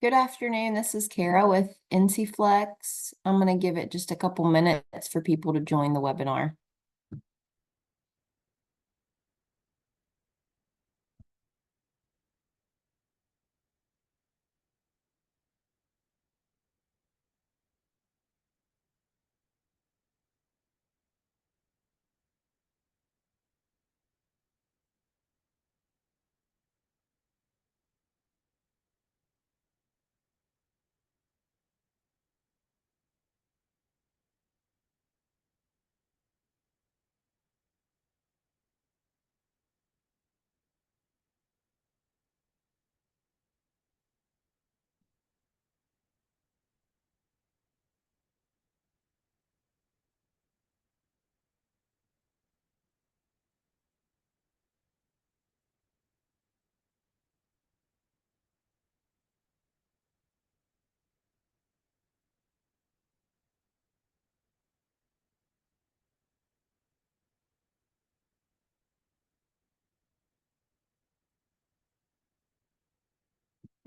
Good afternoon. This is Kara with NCFlex. I'm going to give it just a couple minutes for people to join the webinar.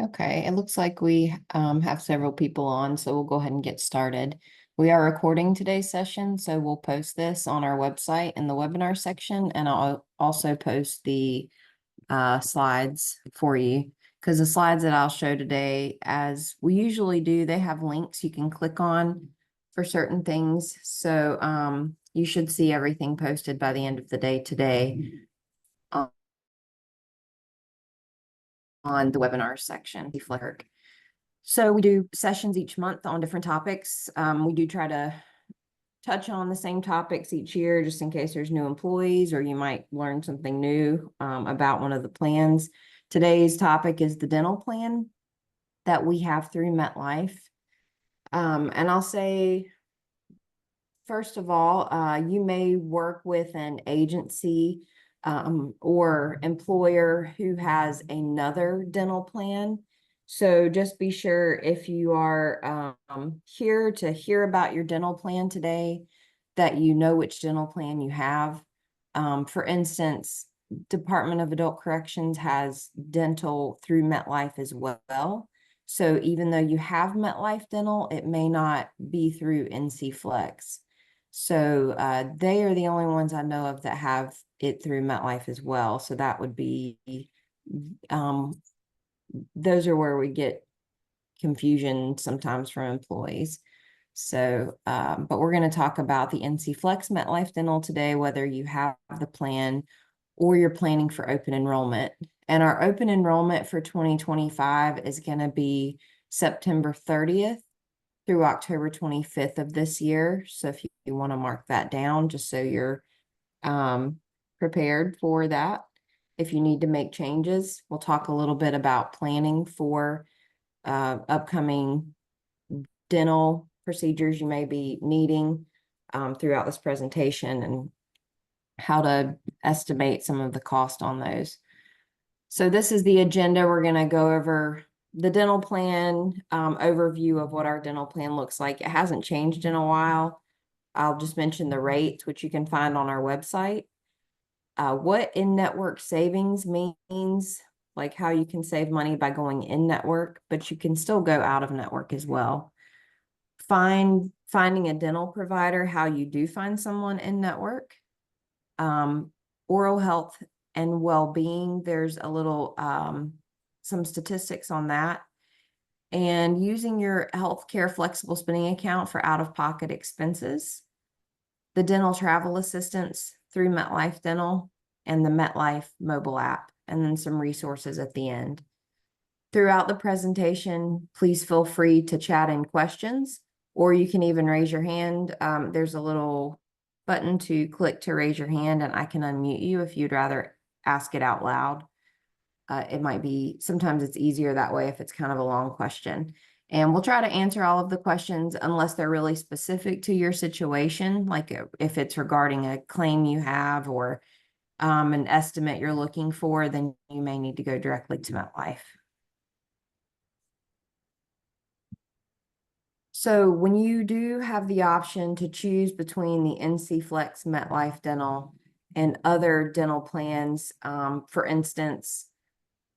Okay, it looks like we have several people on, so we'll go ahead and get started. We are recording today's session, so we'll post this on our website in the webinar section, and I'll also post the slides for you, because the slides that I'll show today, as we usually do, they have links you can click on for certain things. So you should see everything posted by the end of the day today on the webinar section. So we do sessions each month on different topics. We do try to touch on the same topics each year, just in case there's new employees or you might learn something new about one of the plans. Today's topic is the dental plan that we have through MetLife. And I'll say, first of all, you may work with an agency or employer who has another dental plan. So just be sure, if you are here to hear about your dental plan today, that you know which dental plan you have. For instance, Department of Adult Corrections has dental through MetLife as well. So even though you have MetLife dental, it may not be through NCFlex. So they are the only ones I know of that have it through MetLife as well. So that would be, those are where we get confusion sometimes from employees. So, but we're going to talk about the NCFlex MetLife Dental today, whether you have the plan or you're planning for open enrollment. And our open enrollment for 2025 is going to be September 30th through October 25th of this year. So if you want to mark that down, just so you're prepared for that. If you need to make changes, we'll talk a little bit about planning for upcoming dental procedures you may be needing throughout this presentation, and how to estimate some of the cost on those. So this is the agenda. We're going to go over the dental plan, overview of what our dental plan looks like. It hasn't changed in a while. I'll just mention the rates, which you can find on our website. What in-network savings means, like how you can save money by going in-network, but you can still go out of network as well. Finding a dental provider, how you do find someone in-network. Oral health and well-being, there's a little some statistics on that. And using your healthcare flexible spending account for out-of-pocket expenses, the dental travel assistance through MetLife Dental, and the MetLife mobile app, and then some resources at the end. Throughout the presentation, please feel free to chat in questions, or you can even raise your hand. There's a little button to click to raise your hand, and I can unmute you if you'd rather ask it out loud. It might be, sometimes it's easier that way if it's kind of a long question. And we'll try to answer all of the questions unless they're really specific to your situation, like if it's regarding a claim you have or an estimate you're looking for, then you may need to go directly to MetLife. So when you do have the option to choose between the NCFlex MetLife Dental and other dental plans, for instance,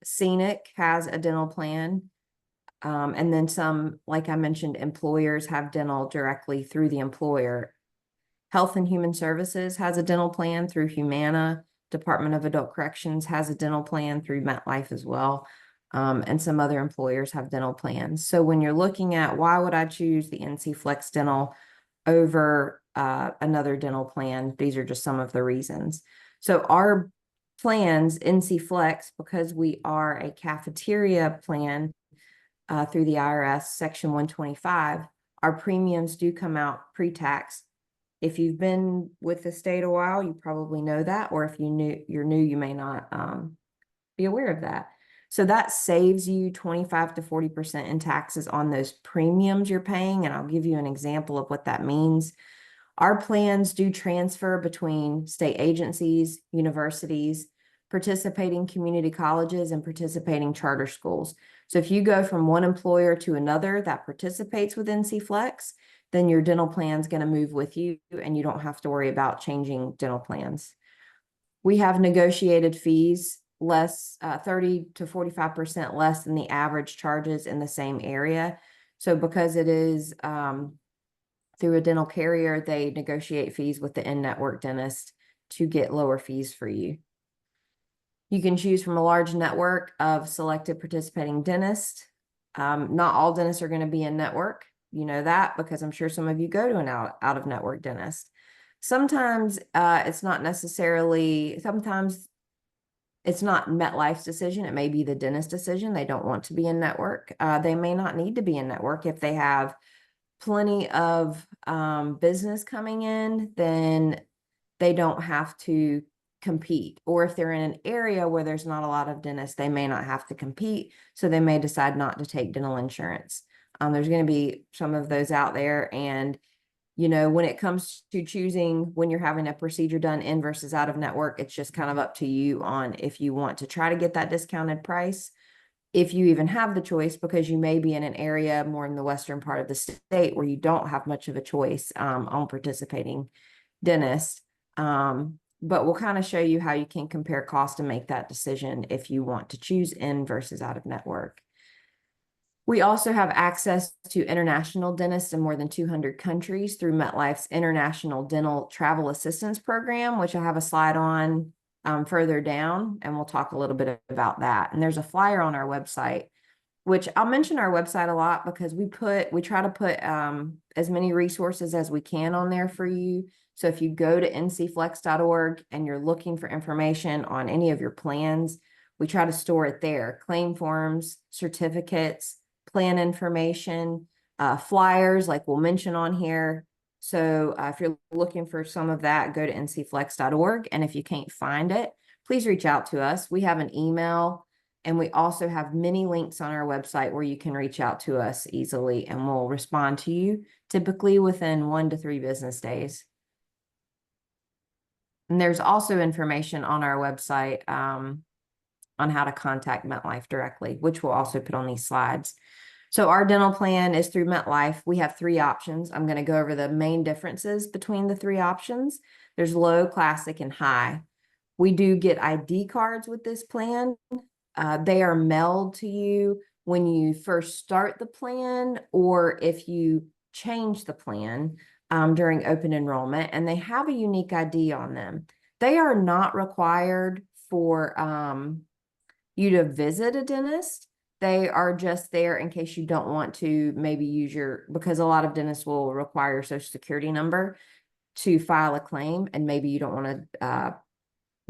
Scenic has a dental plan. And then some, like I mentioned, employers have dental directly through the employer. Health and Human Services has a dental plan through Humana. Department of Adult Corrections has a dental plan through MetLife as well. And some other employers have dental plans. So when you're looking at why would I choose the NCFlex Dental over another dental plan, these are just some of the reasons. So our plans, NCFlex, because we are a cafeteria plan through the IRS, Section 125, our premiums do come out pre-tax. If you've been with the state a while, you probably know that, or if you're new, you may not be aware of that. So that saves you 25 to 40% in taxes on those premiums you're paying. And I'll give you an example of what that means. Our plans do transfer between state agencies, universities, participating community colleges, and participating charter schools. So if you go from one employer to another that participates with NCFlex, then your dental plan is going to move with you and you don't have to worry about changing dental plans. We have negotiated fees less, 30 to 45% less than the average charges in the same area. So because it is through a dental carrier, they negotiate fees with the in-network dentist to get lower fees for you. You can choose from a large network of selected participating dentists. Not all dentists are going to be in network. You know that because I'm sure some of you go to an out-of-network dentist. Sometimes it's not necessarily, sometimes it's not MetLife's decision. It may be the dentist's decision. They don't want to be in network. They may not need to be in network if they have plenty of business coming in, then they don't have to compete. Or if they're in an area where there's not a lot of dentists, they may not have to compete. So they may decide not to take dental insurance. There's going to be some of those out there. And, you know, when it comes to choosing when you're having a procedure done in versus out of network, it's just kind of up to you on if you want to try to get that discounted price, if you even have the choice, because you may be in an area more in the western part of the state where you don't have much of a choice on participating dentists. But we'll kind of show you how you can compare cost and make that decision if you want to choose in versus out of network. We also have access to international dentists in more than 200 countries through MetLife's International Dental Travel Assistance Program, which I have a slide on further down, and we'll talk a little bit about that. And there's a flyer on our website, which I'll mention our website a lot because we try to put as many resources as we can on there for you. So if you go to ncflex.org and you're looking for information on any of your plans, we try to store it there. Claim forms, certificates, plan information, flyers like we'll mention on here. So if you're looking for some of that, go to ncflex.org. And if you can't find it, please reach out to us. We have an email, and we also have many links on our website where you can reach out to us easily, and we'll respond to you typically within 1 to 3 business days. And there's also information on our website on how to contact MetLife directly, which we'll also put on these slides. So our dental plan is through MetLife. We have 3 options. I'm going to go over the main differences between the 3 options. There's low, classic, and high. We do get ID cards with this plan. They are mailed to you when you first start the plan, or if you change the plan during open enrollment, and they have a unique ID on them. They are not required for you to visit a dentist. They are just there in case you don't want to maybe use because a lot of dentists will require your social security number to file a claim, and maybe you don't want to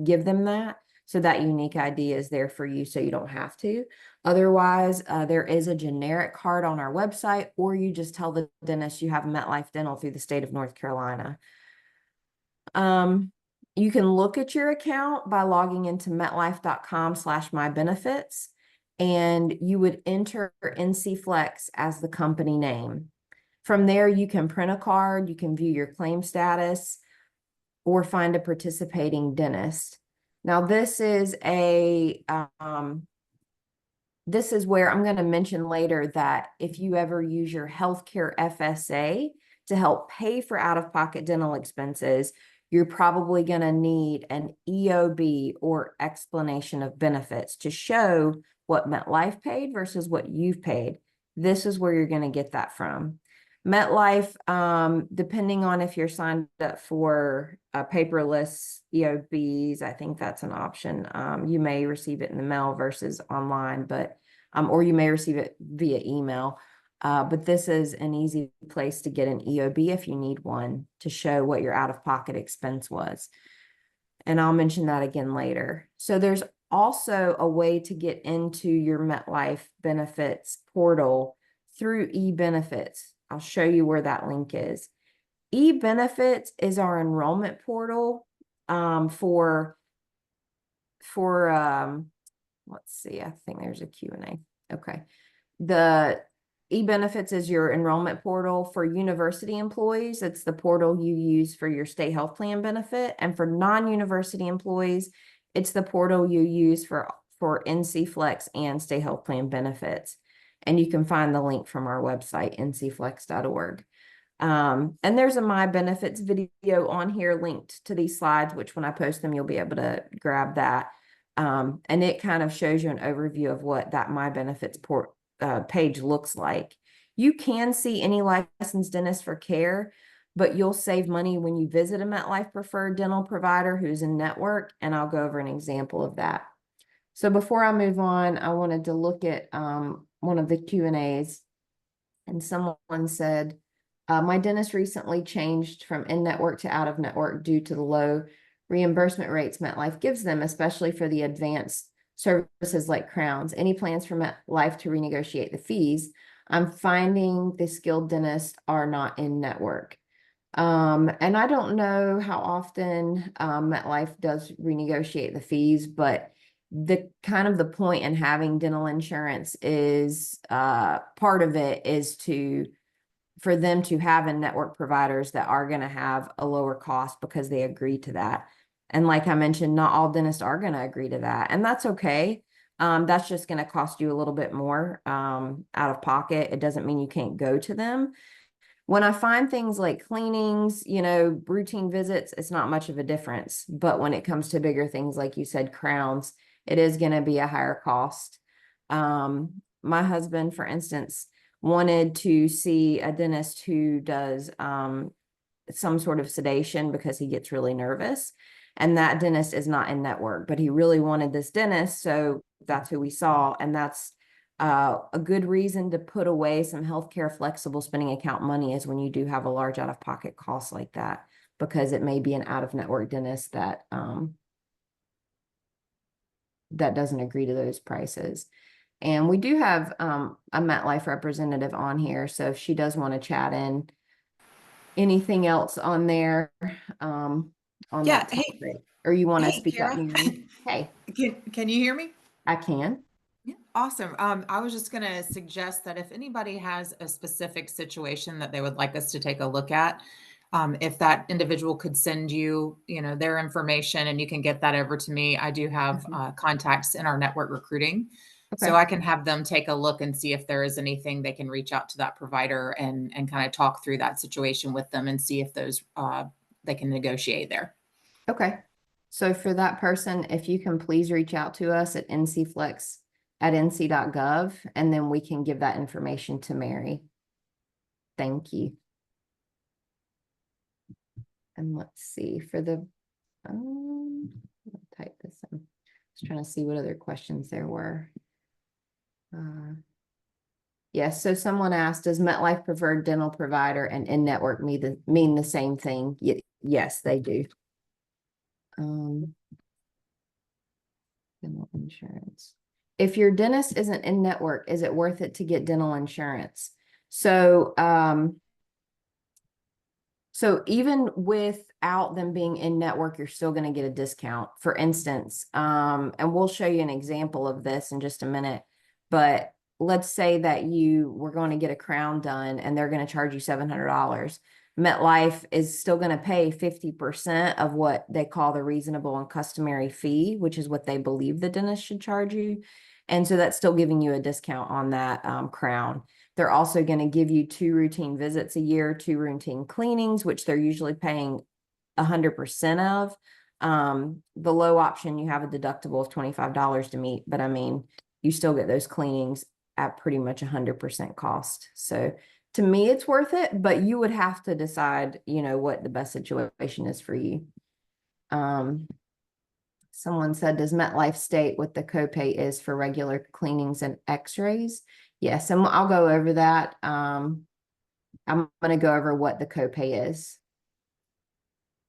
give them that. So that unique ID is there for you so you don't have to. Otherwise, there is a generic card on our website, or you just tell the dentist you have MetLife Dental through the state of North Carolina. You can look at your account by logging into metlife.com/mybenefits, and you would enter NCFlex as the company name. From there, you can print a card, you can view your claim status, or find a participating dentist. Now, this is where I'm going to mention later that if you ever use your healthcare FSA to help pay for out-of-pocket dental expenses, you're probably going to need an EOB, or explanation of benefits, to show what MetLife paid versus what you've paid. this is where you're going to get that from. MetLife, depending on if you're signed up for paperless EOBs, I think that's an option. You may receive it in the mail versus online, but or you may receive it via email. But this is an easy place to get an EOB if you need one to show what your out-of-pocket expense was. And I'll mention that again later. So there's also a way to get into your MetLife benefits portal through eBenefits. I'll show you where that link is. eBenefits is our enrollment portal for let's see, I think there's a Q&A. Okay. The eBenefits is your enrollment portal for university employees. It's the portal you use for your state health plan benefit. And for non-university employees, it's the portal you use for NCFlex and state health plan benefits. And you can find the link from our website, ncflex.org. And there's a My Benefits video on here linked to these slides, which when I post them, you'll be able to grab that. And it kind of shows you an overview of what that My Benefits page looks like. You can see any licensed dentist for care, but you'll save money when you visit a MetLife preferred dental provider who's in network, and I'll go over an example of that. So before I move on, I wanted to look at one of the Q&As, and someone said, my dentist recently changed from in-network to out-of-network due to the low reimbursement rates MetLife gives them, especially for the advanced services like crowns. Any plans for MetLife to renegotiate the fees? I'm finding the skilled dentists are not in network. And I don't know how often MetLife does renegotiate the fees, but the kind of the point in having dental insurance is part of it is for them to have in-network providers that are going to have a lower cost because they agree to that. And like I mentioned, not all dentists are going to agree to that, and that's okay. That's just going to cost you a little bit more out of pocket. It doesn't mean you can't go to them. When I find things like cleanings, routine visits, it's not much of a difference. But when it comes to bigger things, like you said, crowns, it is going to be a higher cost. My husband, for instance, wanted to see a dentist who does some sort of sedation because he gets really nervous. And that dentist is not in network, but he really wanted this dentist. So that's who we saw. And that's a good reason to put away some healthcare flexible spending account money is when you do have a large out-of-pocket cost like that, because it may be an out-of-network dentist that doesn't agree to those prices. And we do have a MetLife representative on here. So if she does want to chat in anything else on there, on that topic, or you want to speak up, Kara. Mary? Hey, Can you hear me? I can. Yeah, awesome. I was just going to suggest that if anybody has a specific situation that they would like us to take a look at, if that individual could send you, their information and you can get that over to me. I do have contacts in our network recruiting, Okay. so I can have them take a look and see if there is anything they can reach out to that provider and kind of talk through that situation with them and see if those they can negotiate there. Okay. So for that person, if you can please reach out to us at ncflex@nc.gov, and then we can give that information to Mary. Thank you. And let's see for the, I'll type this in. I was trying to see what other questions there were. Yes, so someone asked, does MetLife preferred dental provider and in-network mean the same thing? Yes, they do. Dental insurance. If your dentist isn't in network, is it worth it to get dental insurance? So, so even without them being in network, you're still going to get a discount. For instance, and we'll show you an example of this in just a minute, but let's say that you were going to get a crown done and they're going to charge you $700. MetLife is still going to pay 50% of what they call the reasonable and customary fee, which is what they believe the dentist should charge you. And so that's still giving you a discount on that crown. They're also going to give you 2 routine visits a year, 2 routine cleanings, which they're usually paying 100% of. The low option, you have a deductible of $25 to meet, but I mean, you still get those cleanings. at pretty much 100% cost. So to me, it's worth it, but you would have to decide, what the best situation is for you. Someone said, does MetLife state what the copay is for regular cleanings and x-rays? Yes, and I'll go over that. I'm going to go over what the copay is.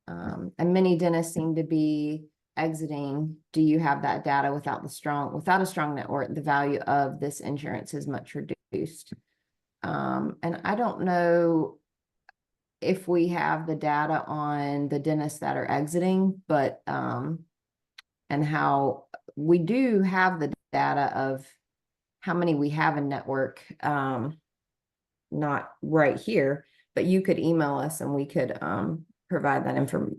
And many dentists seem to be exiting. Do you have that data? Without a strong network, the value of this insurance is much reduced. And I don't know if we have the data on the dentists that are exiting, but and how we do have the data of how many we have in network, not right here, but you could email us and we could provide that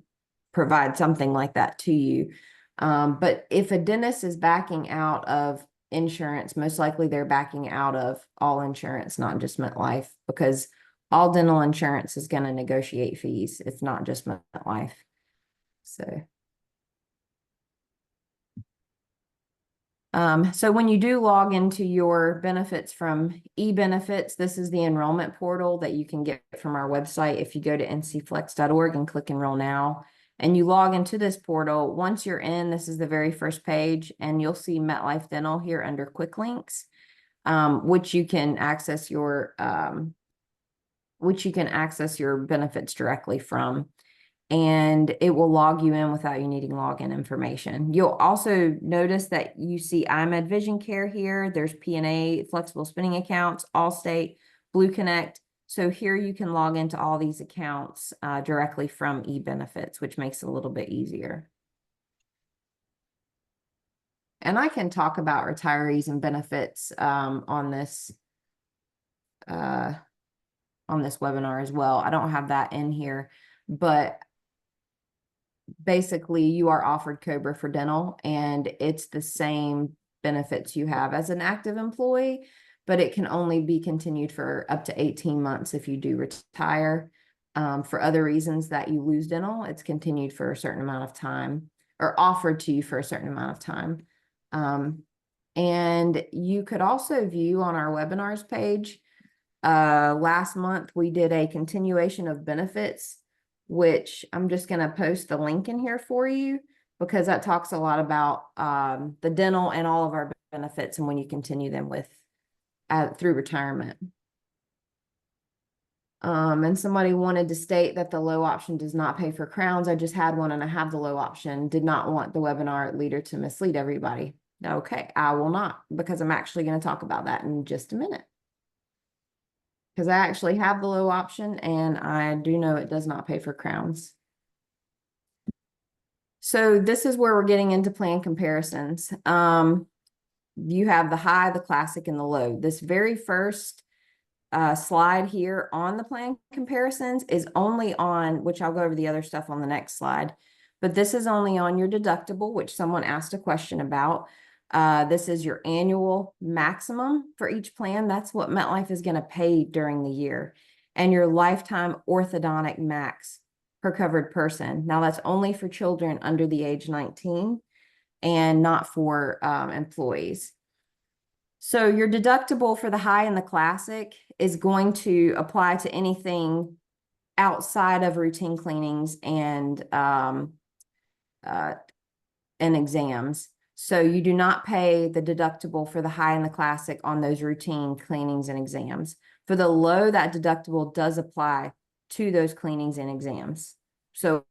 provide something like that to you. But if a dentist is backing out of insurance, most likely they're backing out of all insurance, not just MetLife, because all dental insurance is going to negotiate fees. It's not just MetLife. So when you do log into your benefits from eBenefits, this is the enrollment portal that you can get from our website. If you go to ncflex.org and click enroll now, and you log into this portal, once you're in, this is the very first page, and you'll see MetLife Dental here under quick links, which you can access your benefits directly from. And it will log you in without you needing login information. You'll also notice that you see iMed Vision Care here. There's P&A, flexible spending accounts, Allstate, Blue Connect. So here you can log into all these accounts directly from eBenefits, which makes it a little bit easier. And I can talk about retirees and benefits on this webinar as well. I don't have that in here, but basically you are offered COBRA for dental, and it's the same benefits you have as an active employee, but it can only be continued for up to 18 months if you do retire. For other reasons that you lose dental, it's continued for a certain amount of time, or offered to you for a certain amount of time. And you could also view on our webinars page, last month we did a continuation of benefits, which I'm just going to post the link in here for you, because that talks a lot about the dental and all of our benefits and when you continue them through retirement. And somebody wanted to state that the low option does not pay for crowns. I just had one and I have the low option. Did not want the webinar leader to mislead everybody. Okay, I will not, because I'm actually going to talk about that in just a minute. Because I actually have the low option and I do know it does not pay for crowns. So this is where we're getting into plan comparisons. You have the high, the classic, and the low. This very first slide here on the plan comparisons is only on, which I'll go over the other stuff on the next slide, but this is only on your deductible, which someone asked a question about. This is your annual maximum for each plan. That's what MetLife is going to pay during the year. And your lifetime orthodontic max per covered person. Now that's only for children under the age 19 and not for employees. So your deductible for the high and the classic is going to apply to anything outside of routine cleanings and exams. So you do not pay the deductible for the high and the classic on those routine cleanings and exams. For the low, that deductible does apply to those cleanings and exams. So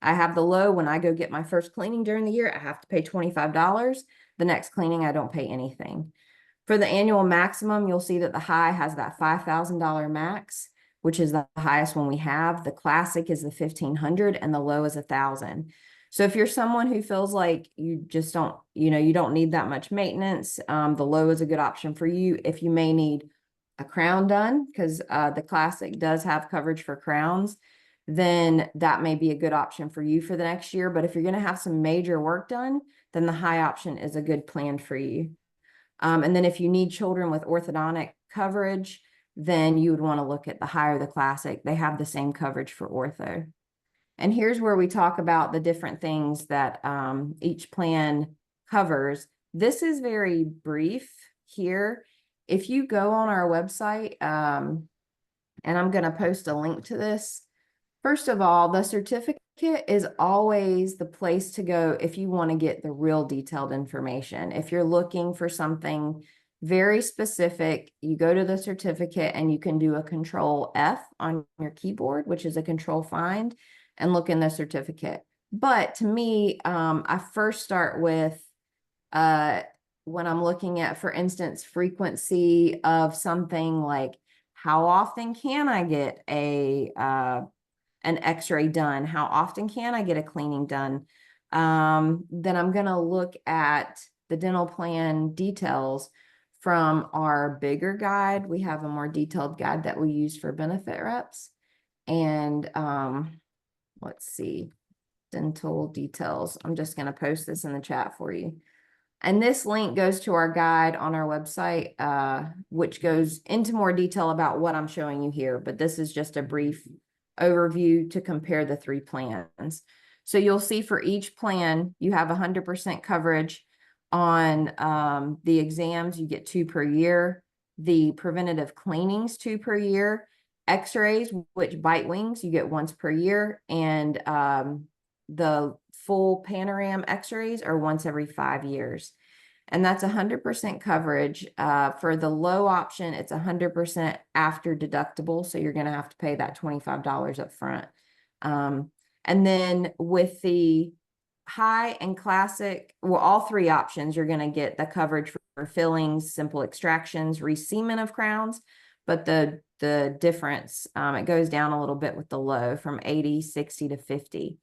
I have the low when I go get my first cleaning during the year, I have to pay $25. The next cleaning, I don't pay anything. For the annual maximum, you'll see that the high has that $5,000 max, which is the highest one we have. The classic is the $1,500 and the low is $1,000. So if you're someone who feels like you just don't, you don't need that much maintenance, the low is a good option for you. If you may need a crown done, because the classic does have coverage for crowns, then that may be a good option for you for the next year. But if you're going to have some major work done, then the high option is a good plan for you. And then if you need children with orthodontic coverage, then you would want to look at the higher the classic. They have the same coverage for ortho. And here's where we talk about the different things that each plan covers. This is very brief here. if you go on our website, and I'm going to post a link to this. First of all, the certificate is always the place to go if you want to get the real detailed information. If you're looking for something very specific, you go to the certificate and you can do a control F on your keyboard, which is a control find, and look in the certificate. But to me, I first start with when I'm looking at, for instance, frequency of something like how often can I get an x-ray done? How often can I get a cleaning done? Then I'm going to look at the dental plan details from our bigger guide. We have a more detailed guide that we use for benefit reps. And let's see, dental details. I'm just going to post this in the chat for you. And this link goes to our guide on our website, which goes into more detail about what I'm showing you here. But this is just a brief overview to compare the three plans. So you'll see for each plan, you have 100% coverage on the exams. You get 2 per year. The preventative cleanings, 2 per year. X-rays, which bite wings, you get once per year. And the full panoram x-rays are once every 5 years. And that's 100% coverage. For the low option, it's 100% after deductible. So you're going to have to pay that $25 up front. And then with the high and classic, well, all 3 options, you're going to get the coverage for fillings, simple extractions, reseamment of crowns. But the difference, it goes down a little bit with the low from 80, 60 to 50.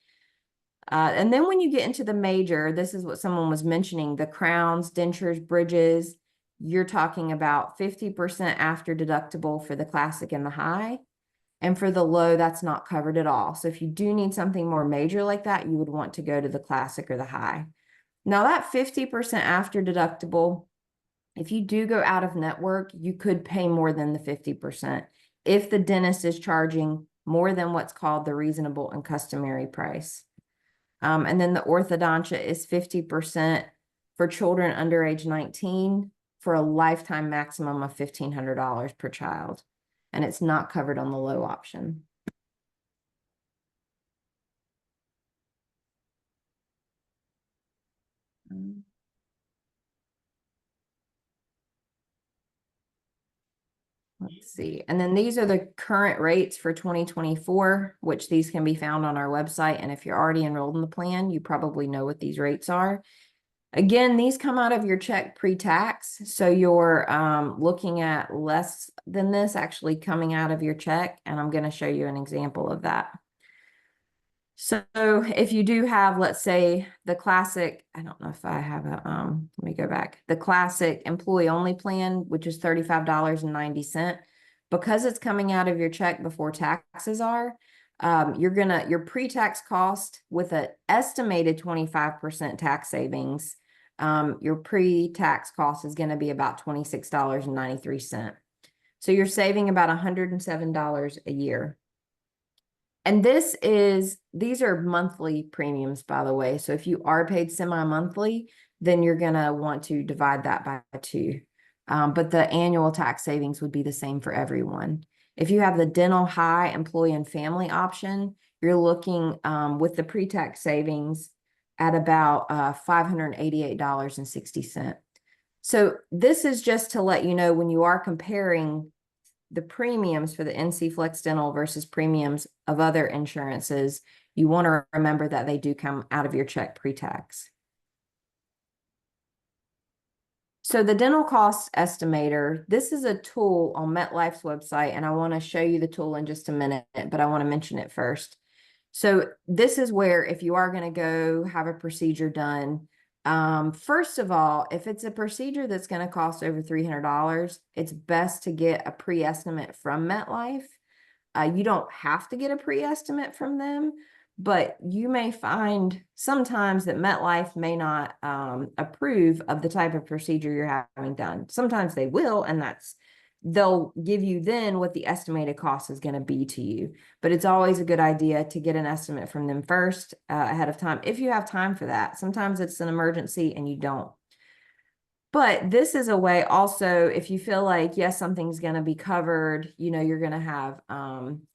And then when you get into the major, this is what someone was mentioning, the crowns, dentures, bridges, you're talking about 50% after deductible for the classic and the high. And for the low, that's not covered at all. So if you do need something more major like that, you would want to go to the classic or the high. Now that 50% after deductible, if you do go out of network, you could pay more than the 50% if the dentist is charging more than what's called the reasonable and customary price. And then the orthodontia is 50% for children under age 19 for a lifetime maximum of $1,500 per child. And it's not covered on the low option. Let's see. And then these are the current rates for 2024, which these can be found on our website. And if you're already enrolled in the plan, you probably know what these rates are. Again, these come out of your check pre-tax. So you're looking at less than this actually coming out of your check. And I'm going to show you an example of that. So if you do have, let's say, the classic, I don't know if I have a, let me go back. The classic employee only plan, which is $35.90, because it's coming out of your check before taxes are, your pre-tax cost with an estimated 25% tax savings, your pre-tax cost is going to be about $26.93. So you're saving about $107 a year. And these are monthly premiums, by the way. So if you are paid semi-monthly, then you're going to want to divide that by 2. But the annual tax savings would be the same for everyone. If you have the dental high employee and family option, you're looking with the pre-tax savings at about $588.60. So this is just to let you know when you are comparing the premiums for the NCFlex dental versus premiums of other insurances, you want to remember that they do come out of your check pre-tax. So the dental cost estimator, this is a tool on MetLife's website, and I want to show you the tool in just a minute, but I want to mention it first. So this is where if you are going to go have a procedure done, first of all, if it's a procedure that's going to cost over $300, it's best to get a pre-estimate from MetLife. You don't have to get a pre-estimate from them, but you may find sometimes that MetLife may not approve of the type of procedure you're having done. Sometimes they will, and they'll give you then what the estimated cost is going to be to you. But it's always a good idea to get an estimate from them first ahead of time, if you have time for that. Sometimes it's an emergency and you don't. But this is a way also, if you feel like, yes, something's going to be covered, you know, you're going to have,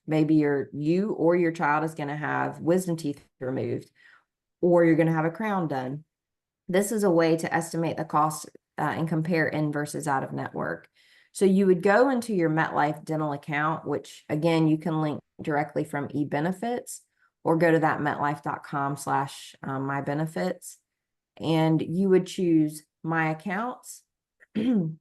maybe you or your child is going to have wisdom teeth removed, or you're going to have a crown done. This is a way to estimate the cost and compare in versus out of network. So you would go into your MetLife dental account, which again, you can link directly from eBenefits, or go to that metlife.com/my benefits. And you would choose my accounts. And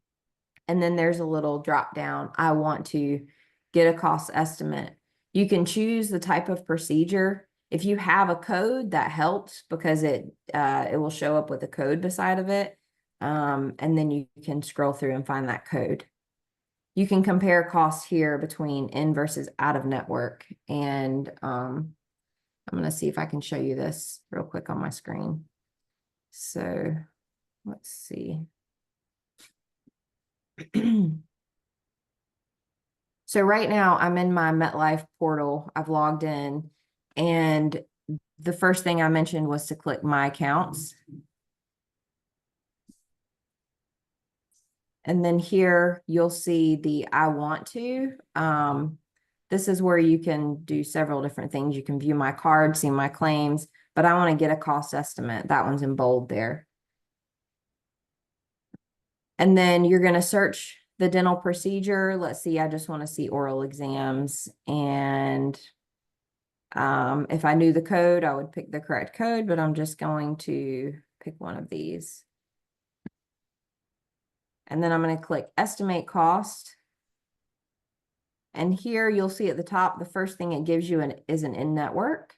then there's a little drop down. I want to get a cost estimate. You can choose the type of procedure. If you have a code, that helps because it will show up with a code beside of it. And then you can scroll through and find that code. You can compare costs here between in versus out of network. And I'm going to see if I can show you this real quick on my screen. So let's see. So right now I'm in my MetLife portal. I've logged in, and the first thing I mentioned was to click my accounts. And then here you'll see the I want to. This is where you can do several different things. You can view my card, see my claims, but I want to get a cost estimate. That one's in bold there. And then you're going to search the dental procedure. Let's see, I just want to see oral exams. And if I knew the code, I would pick the correct code, but I'm just going to pick one of these. And then I'm going to click estimate cost. And here you'll see at the top, the first thing it gives you is an in-network.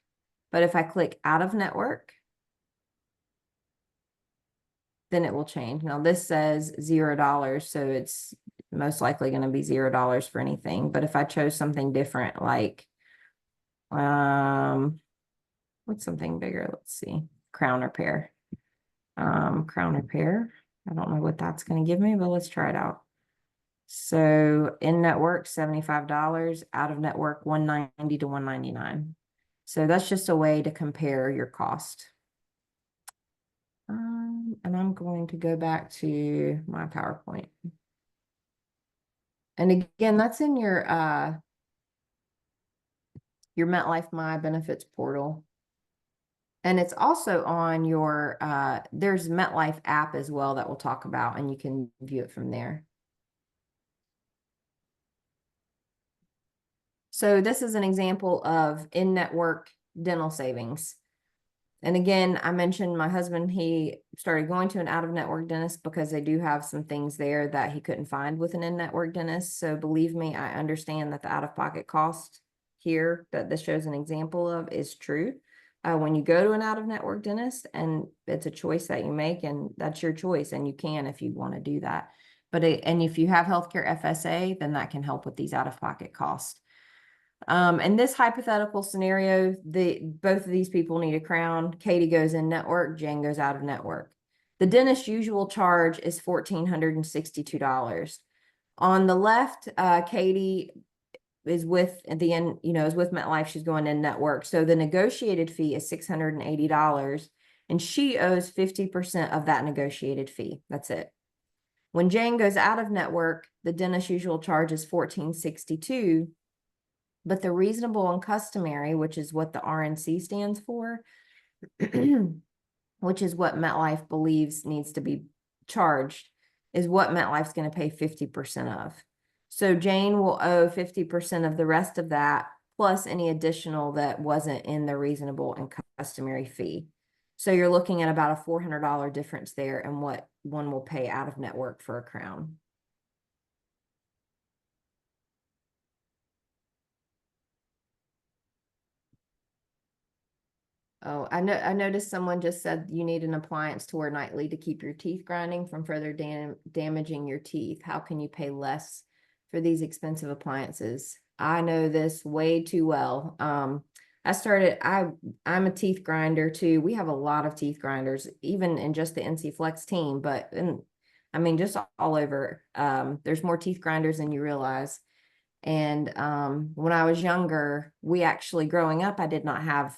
But if I click out of network, then it will change. Now this says $0, so it's most likely going to be $0 for anything. But if I chose something different, like, what's something bigger? Let's see, crown repair. Crown repair. I don't know what that's going to give me, but let's try it out. So in network, $75, out of network, $190 to $199. So that's just a way to compare your cost. And I'm going to go back to my PowerPoint. And again, that's in your MetLife My Benefits portal. And it's also on your, there's MetLife app as well that we'll talk about, and you can view it from there. So this is an example of in-network dental savings. And again, I mentioned my husband, he started going to an out-of-network dentist because they do have some things there that he couldn't find with an in-network dentist. So believe me, I understand that the out-of-pocket cost here that this shows an example of is true. When you go to an out-of-network dentist, and it's a choice that you make, and that's your choice, and you can if you want to do that. But and if you have healthcare FSA, then that can help with these out-of-pocket costs. In this hypothetical scenario, both of these people need a crown. Katie goes in network, Jane goes out of network. The dentist's usual charge is $1,462. On the left, Katie is with the end, is with MetLife. She's going in network. So the negotiated fee is $680, and she owes 50% of that negotiated fee. That's it. When Jane goes out of network, the dentist's usual charge is $1,462. But the reasonable and customary, which is what the RNC stands for, which is what MetLife believes needs to be charged, is what MetLife's going to pay 50% of. So Jane will owe 50% of the rest of that, plus any additional that wasn't in the reasonable and customary fee. So you're looking at about a $400 difference there in what one will pay out of network for a crown. Oh, I noticed someone just said you need an appliance to wear nightly to keep your teeth grinding from further damaging your teeth. How can you pay less for these expensive appliances? I know this way too well. I'm a teeth grinder too. We have a lot of teeth grinders, even in just the NCFlex team, but I mean, just all over. There's more teeth grinders than you realize. And when I was younger, growing up, I did not have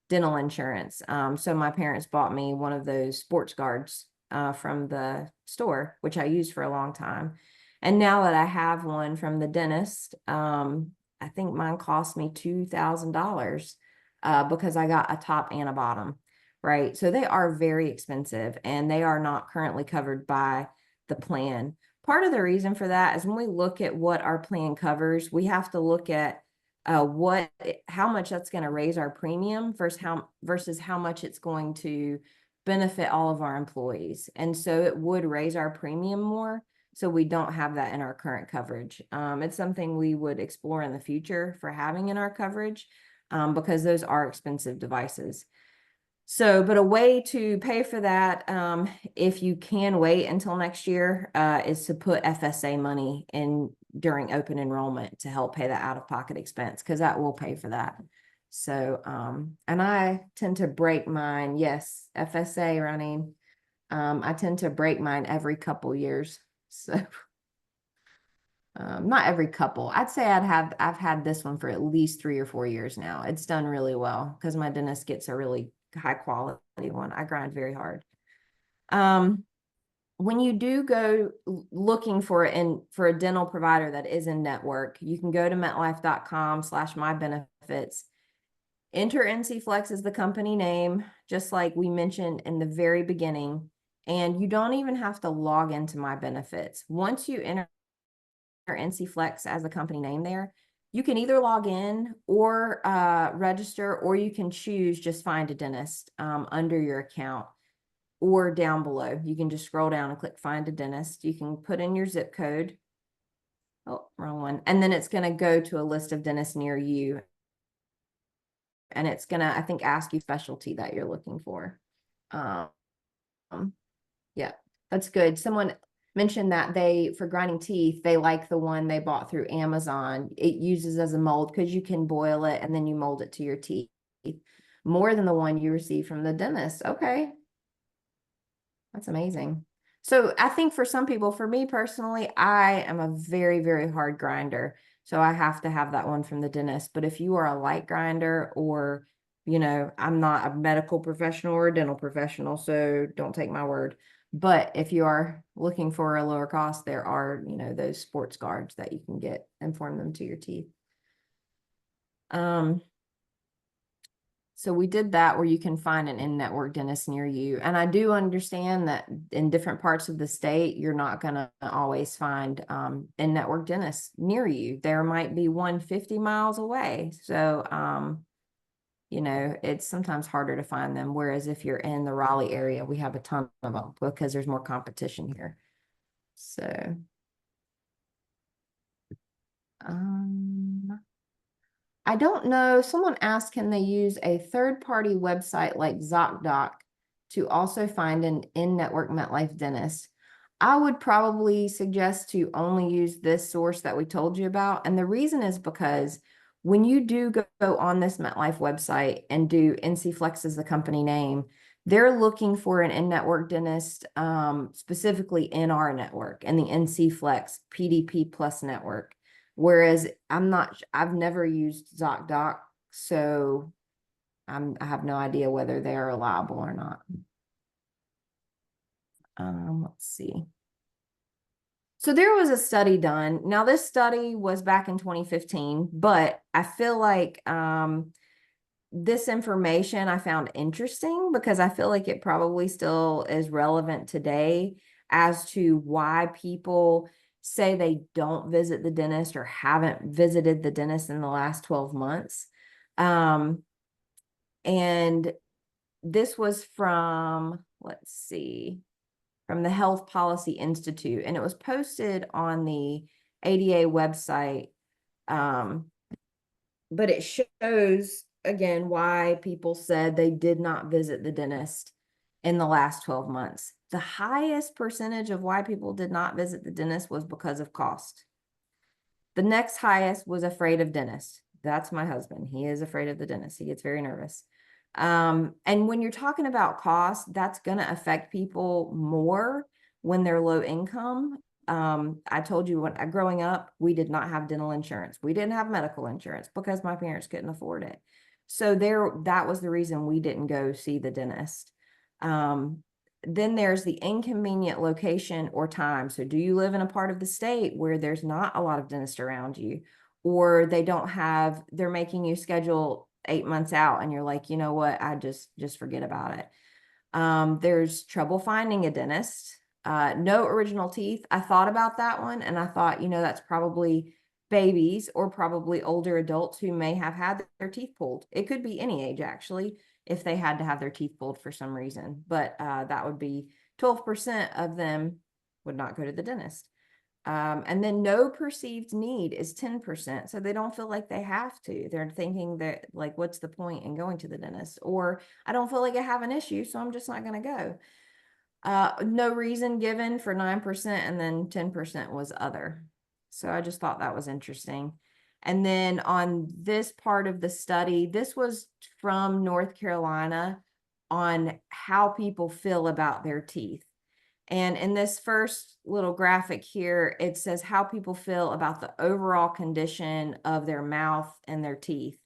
dental insurance. So my parents bought me one of those sports guards from the store, which I used for a long time. And now that I have one from the dentist, I think mine cost me $2,000 because I got a top and a bottom, right? So they are very expensive and they are not currently covered by the plan. Part of the reason for that is when we look at what our plan covers, we have to look at how much that's going to raise our premium versus how much it's going to benefit all of our employees. And so it would raise our premium more. So we don't have that in our current coverage. It's something we would explore in the future for having in our coverage because those are expensive devices. So, but a way to pay for that, if you can wait until next year, is to put FSA money in during open enrollment to help pay the out-of-pocket expense, because that will pay for that. So, and I tend to break mine. Yes, FSA running. I tend to break mine every couple years. So, not every couple. I'd say I've had this one for at least 3 or 4 years now. It's done really well because my dentist gets a really high quality one. I grind very hard. When you do go looking for a dental provider that is in network, you can go to metlife.com/mybenefits. Enter NCFlex as the company name, just like we mentioned in the very beginning. And you don't even have to log into My Benefits. Once you enter NCFlex as the company name there, you can either log in or register, or you can choose just find a dentist under your account or down below. You can just scroll down and click find a dentist. You can put in your zip code. Oh, wrong one. And then it's going to go to a list of dentists near you. And it's going to, I think, ask you specialty that you're looking for. Yeah, that's good. Someone mentioned that for grinding teeth, they like the one they bought through Amazon. It uses as a mold because you can boil it and then you mold it to your teeth more than the one you receive from the dentist. Okay. That's amazing. So I think for some people, for me personally, I am a very, very hard grinder. So I have to have that one from the dentist. But if you are a light grinder, or, I'm not a medical professional or a dental professional, so don't take my word. But if you are looking for a lower cost, there are, those sports guards that you can get and form them to your teeth. So we did that where you can find an in-network dentist near you. And I do understand that in different parts of the state, you're not going to always find in-network dentists near you. There might be one 50 miles away. So, it's sometimes harder to find them. Whereas if you're in the Raleigh area, we have a ton of them because there's more competition here. So, I don't know. Someone asked, can they use a third-party website like ZocDoc to also find an in-network MetLife dentist? I would probably suggest to only use this source that we told you about. And the reason is because when you do go on this MetLife website and do NCFlex as the company name, they're looking for an in-network dentist, specifically in our network and the NCFlex PDP Plus network. Whereas I've never used ZocDoc, so I have no idea whether they are reliable or not. Let's see. So there was a study done. Now this study was back in 2015, but I feel like this information I found interesting because I feel like it probably still is relevant today as to why people say they don't visit the dentist or haven't visited the dentist in the last 12 months. And this was from, let's see, from the Health Policy Institute, and it was posted on the ADA website. But it shows, again, why people said they did not visit the dentist in the last 12 months. The highest percentage of why people did not visit the dentist was because of cost. The next highest was afraid of dentists. That's my husband. He is afraid of the dentist. He gets very nervous. And when you're talking about cost, that's going to affect people more when they're low income. I told you growing up, we did not have dental insurance. We didn't have medical insurance because my parents couldn't afford it. So that was the reason we didn't go see the dentist. Then there's the inconvenient location or time. So do you live in a part of the state where there's not a lot of dentists around you, or they're making you schedule 8 months out and you're like, you know what, I just forget about it. There's trouble finding a dentist. No original teeth. I thought about that one and I thought, that's probably babies or probably older adults who may have had their teeth pulled. It could be any age actually, if they had to have their teeth pulled for some reason. But that would be 12% of them would not go to the dentist. And then no perceived need is 10%. So they don't feel like they have to. They're thinking that, like, what's the point in going to the dentist? Or I don't feel like I have an issue, so I'm just not going to go. No reason given for 9%, and then 10% was other. So I just thought that was interesting. And then on this part of the study, this was from North Carolina on how people feel about their teeth. And in this first little graphic here, it says how people feel about the overall condition of their mouth and their teeth.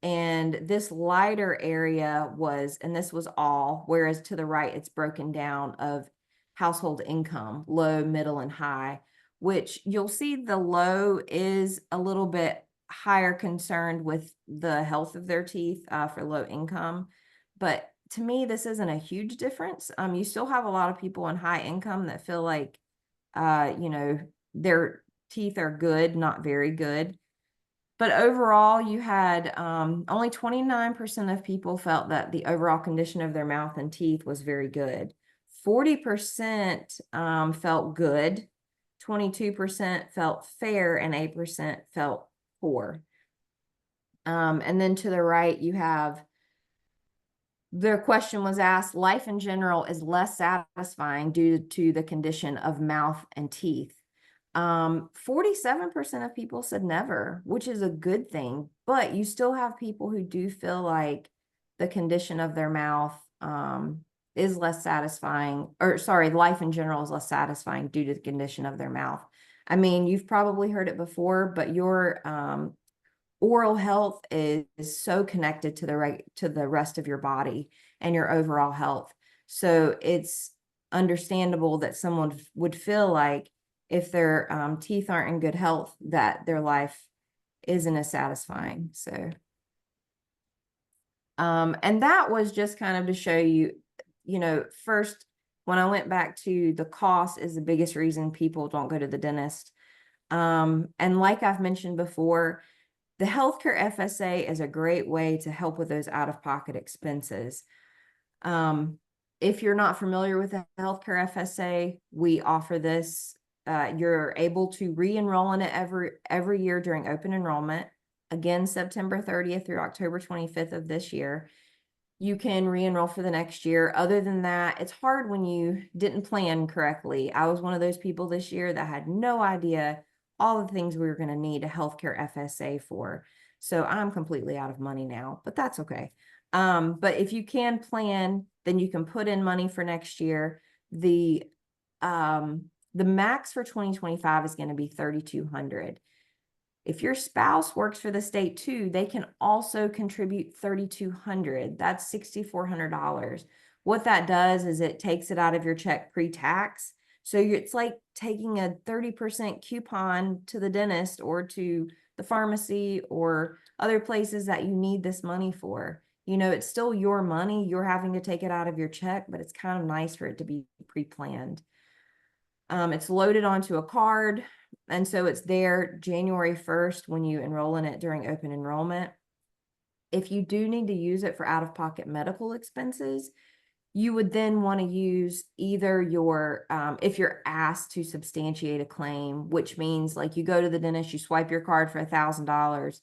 And this lighter area and this was all, whereas to the right, it's broken down of household income, low, middle, and high, which you'll see the low is a little bit higher concerned with the health of their teeth for low income. But to me, this isn't a huge difference. You still have a lot of people in high income that feel like, their teeth are good, not very good. But overall, you had only 29% of people felt that the overall condition of their mouth and teeth was very good. 40% felt good, 22% felt fair, and 8% felt poor. And then to the right, you have their question was asked, life in general is less satisfying due to the condition of mouth and teeth. 47% of people said never, which is a good thing, but you still have people who do feel like the condition of their mouth is less satisfying, or sorry, life in general is less satisfying due to the condition of their mouth. I mean, you've probably heard it before, but your oral health is so connected to the rest of your body and your overall health. So it's understandable that someone would feel like if their teeth aren't in good health, that their life isn't as satisfying. So, and that was just kind of to show you, first, when I went back to the cost is the biggest reason people don't go to the dentist. And like I've mentioned before, the healthcare FSA is a great way to help with those out-of-pocket expenses. If you're not familiar with the healthcare FSA, we offer this. You're able to re-enroll in it every year during open enrollment. Again, September 30th through October 25th of this year. You can re-enroll for the next year. Other than that, it's hard when you didn't plan correctly. I was one of those people this year that had no idea all the things we were going to need a healthcare FSA for. So I'm completely out of money now, but that's okay. But if you can plan, then you can put in money for next year. The max for 2025 is going to be $3,200. If your spouse works for the state too, they can also contribute $3,200. That's $6,400. What that does is it takes it out of your check pre-tax. So it's like taking a 30% coupon to the dentist or to the pharmacy or other places that you need this money for. It's still your money. You're having to take it out of your check, but it's kind of nice for it to be pre-planned. It's loaded onto a card. And so it's there January 1st when you enroll in it during open enrollment. If you do need to use it for out-of-pocket medical expenses, you would then want to use either if you're asked to substantiate a claim, which means like you go to the dentist, you swipe your card for $1,000.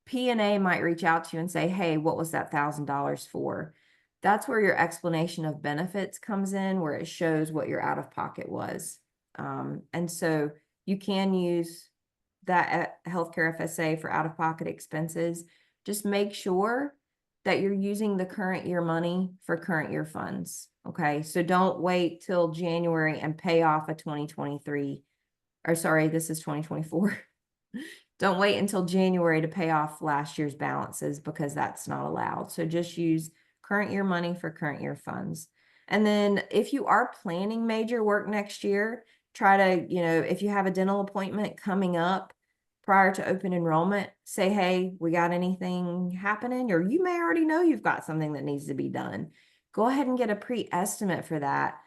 P&A might reach out to you and say, hey, what was that $1,000 for? That's where your explanation of benefits comes in, where it shows what your out-of-pocket was. And so you can use that healthcare FSA for out-of-pocket expenses. Just make sure that you're using the current year money for current year funds. Okay, so don't wait till January and pay off a 2023, or sorry, this is 2024. Don't wait until January to pay off last year's balances because that's not allowed. So just use current year money for current year funds. And then if you are planning major work next year, try to, if you have a dental appointment coming up prior to open enrollment, say, hey, we got anything happening? Or you may already know you've got something that needs to be done. Go ahead and get a pre-estimate for that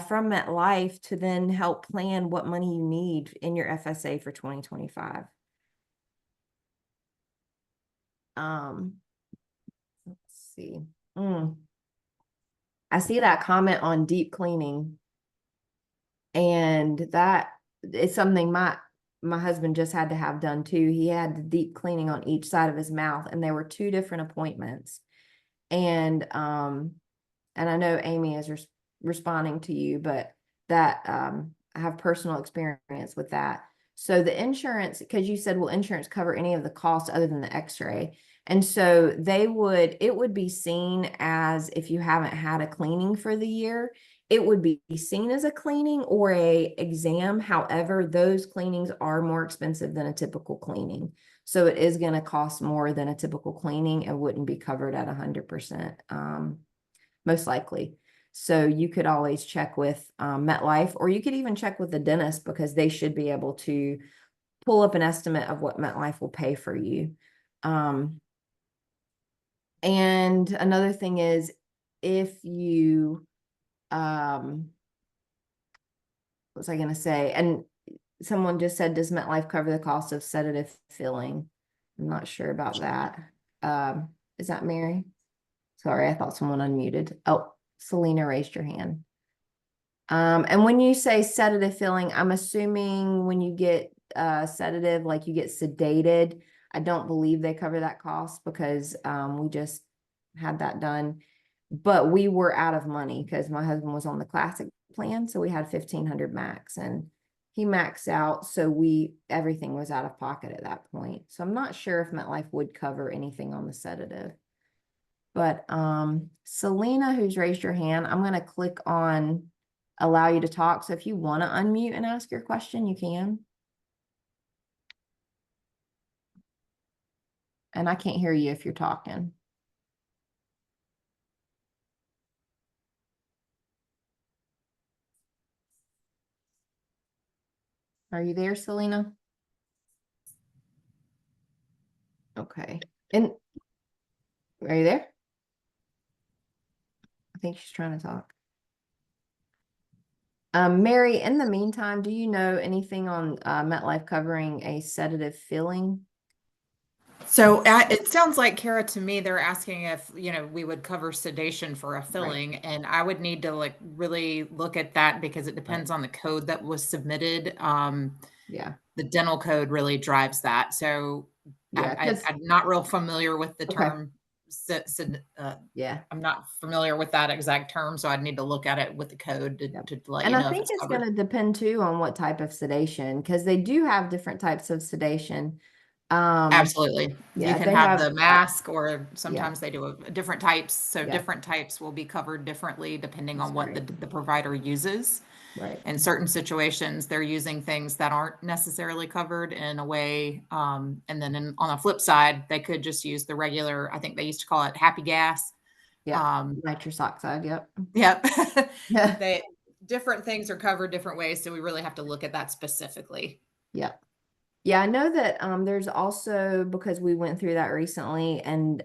from MetLife to then help plan what money you need in your FSA for 2025. Let's see. I see that comment on deep cleaning, and that is something my husband just had to have done too. He had the deep cleaning on each side of his mouth, and there were 2 different appointments. And I know Amy is responding to you, but that I have personal experience with that. So the insurance, because you said, will insurance cover any of the costs other than the x-ray? And so it would be seen as, if you haven't had a cleaning for the year, it would be seen as a cleaning or a exam. However, those cleanings are more expensive than a typical cleaning. So it is going to cost more than a typical cleaning and wouldn't be covered at 100%, most likely. So you could always check with MetLife, or you could even check with the dentist, because they should be able to pull up an estimate of what MetLife will pay for you. And another thing is, if you, what was I going to say? And someone just said, does MetLife cover the cost of sedative filling? I'm not sure about that. Is that Mary? Sorry, I thought someone unmuted. Oh, Selena raised your hand. And when you say sedative filling, I'm assuming when you get sedative, like you get sedated. I don't believe they cover that cost, because we just had that done. But we were out of money because my husband was on the classic plan, so we had 1,500 max, and he maxed out, so everything was out of pocket at that point. So I'm not sure if MetLife would cover anything on the sedative. But Selena, who's raised your hand, I'm going to click on allow you to talk. So if you want to unmute and ask your question, you can. And I can't hear you if you're talking. Are you there, Selena? Okay. And are you there? I think she's trying to talk. Mary, in the meantime, do you know anything on MetLife covering a sedative filling? So it sounds like, Kara, to me, they're asking if, we would cover sedation for a filling, and I would need to really look at that, because it depends on the code that was submitted. Yeah. The dental code really drives that. So Yeah, I'm not real familiar with the okay. term. Yeah. I'm not familiar with that exact term, so I'd need to look at it with the code to let you know if I think it's it's covered. going to depend too on what type of sedation, because they do have different types of sedation. Absolutely. Yeah, You can they have have the mask, or yeah, sometimes they do different types. So yeah, different types will be covered differently depending that's on what great. the provider uses. Right. In certain situations, they're using things that aren't necessarily covered in a way. And then on the flip side, they could just use the regular, I think they used to call it happy gas. Yeah. Nitrous oxide. Yep. Yep. Yeah. They different things are covered different ways. So we really have to look at that specifically. Yep. Yeah, I know that there's also, because we went through that recently, and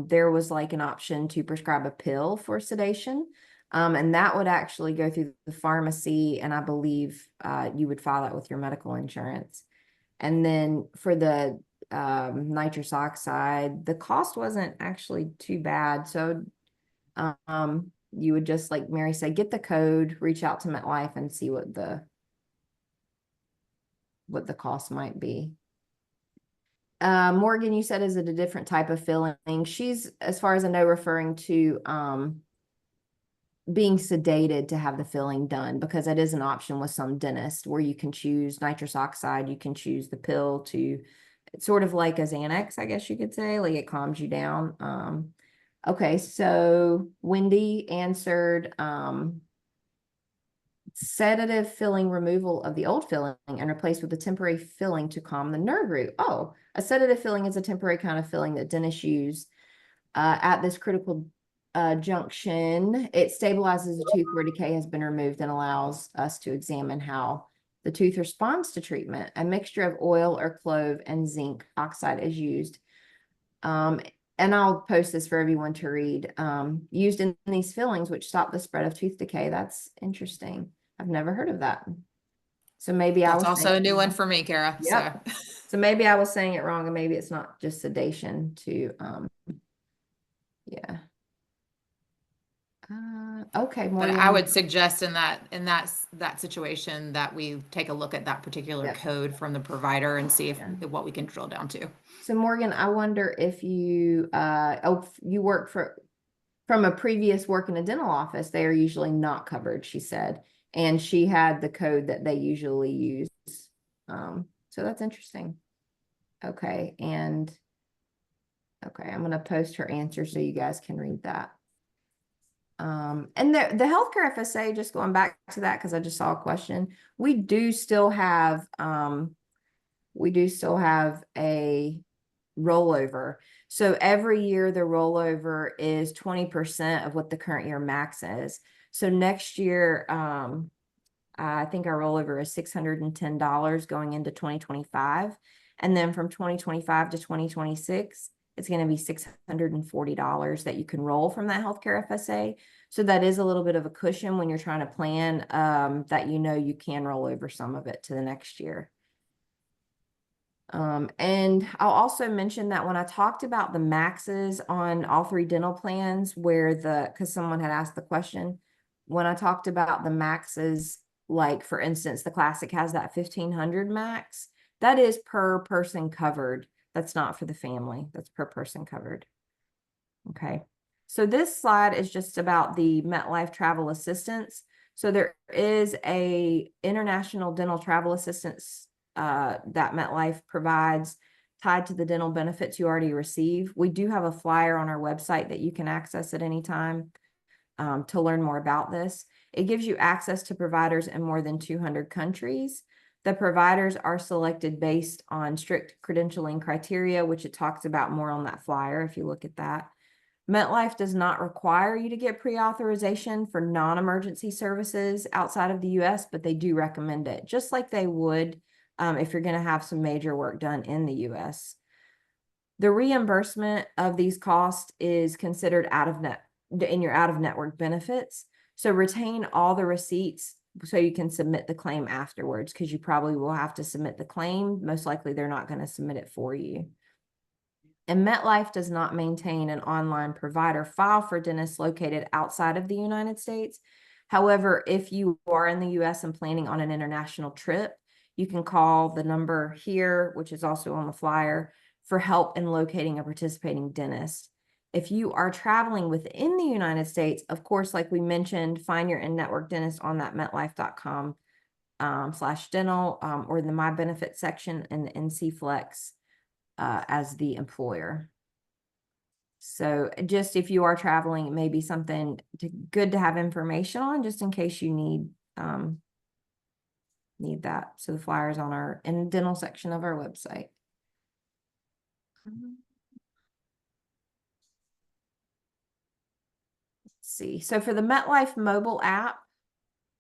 there was like an option to prescribe a pill for sedation. And that would actually go through the pharmacy, and I believe you would file that with your medical insurance. And then for the nitrous oxide, the cost wasn't actually too bad. So you would just, like Mary said, get the code, reach out to MetLife, and see what the cost might be. Morgan, you said, is it a different type of filling? She's, as far as I know, referring to being sedated to have the filling done, because that is an option with some dentists, where you can choose nitrous oxide, you can choose the pill to, it's sort of like a Xanax, I guess you could say, like it calms you down. Okay, so Wendy answered sedative filling, removal of the old filling and replaced with a temporary filling to calm the nerve root. Oh, a sedative filling is a temporary kind of filling that dentists use at this critical junction. It stabilizes the tooth where decay has been removed and allows us to examine how the tooth responds to treatment. A mixture of oil or clove and zinc oxide is used. And I'll post this for everyone to read. Used in these fillings, which stop the spread of tooth decay. That's interesting. I've never heard of that. So maybe I That's was also a new one for me, Kara. Yep. So So maybe I was saying it wrong, and maybe it's not just sedation to yeah. Okay, but Morgan. I would suggest in that situation that we take a look at that particular Yep. code from the provider and see if Yeah. what we can drill down to. So Morgan, I wonder if you you work from a previous work in a dental office, they are usually not covered, she said. And she had the code that they usually use. So that's interesting. Okay, and okay, I'm gonna post her answer so you guys can read that. And the healthcare FSA, just going back to that because I just saw a question, we do still have a rollover. So every year the rollover is 20% of what the current year max is. So next year, I think our rollover is $610 going into 2025. And then from 2025 to 2026, it's going to be $640 that you can roll from that healthcare FSA. So that is a little bit of a cushion when you're trying to plan, that you can roll over some of it to the next year. And I'll also mention that when I talked about the maxes on all three dental plans, because someone had asked the question, when I talked about the maxes, like for instance, the Classic has that 1,500 max, that is per person covered. That's not for the family. That's per person covered. Okay. So this slide is just about the MetLife travel assistance. So there is a international dental travel assistance that MetLife provides tied to the dental benefits you already receive. We do have a flyer on our website that you can access at any time to learn more about this. It gives you access to providers in more than 200 countries. The providers are selected based on strict credentialing criteria, which it talks about more on that flyer if you look at that. MetLife does not require you to get pre-authorization for non-emergency services outside of the US, but they do recommend it, just like they would if you're going to have some major work done in the US. The reimbursement of these costs is considered in your out-of-network benefits. So retain all the receipts so you can submit the claim afterwards, because you probably will have to submit the claim. Most likely they're not going to submit it for you. And MetLife does not maintain an online provider file for dentists located outside of the United States. However, if you are in the US and planning on an international trip, you can call the number here, which is also on the flyer, for help in locating a participating dentist. If you are traveling within the United States, of course, like we mentioned, find your in-network dentist on that MetLife.com /dental or the My Benefits section in the NCFlex as the employer. So just if you are traveling, it may be something good to have information on, just in case you need that. So the flyer's on in the dental section of our website. Let's see. So for the MetLife mobile app,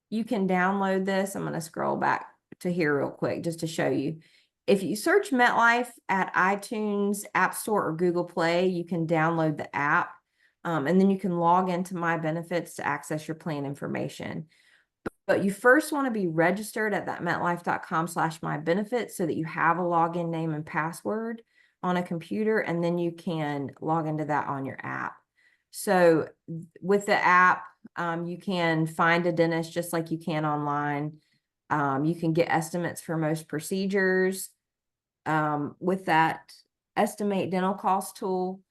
you can download this. I'm going to scroll back to here real quick just to show you. If you search MetLife at iTunes, App Store, or Google Play, you can download the app. And then you can log into My Benefits to access your plan information. But you first want to be registered at that MetLife.com /mybenefits so that you have a login name and password on a computer, and then you can log into that on your app. So with the app, you can find a dentist just like you can online. You can get estimates for most procedures. With that estimate dental cost tool,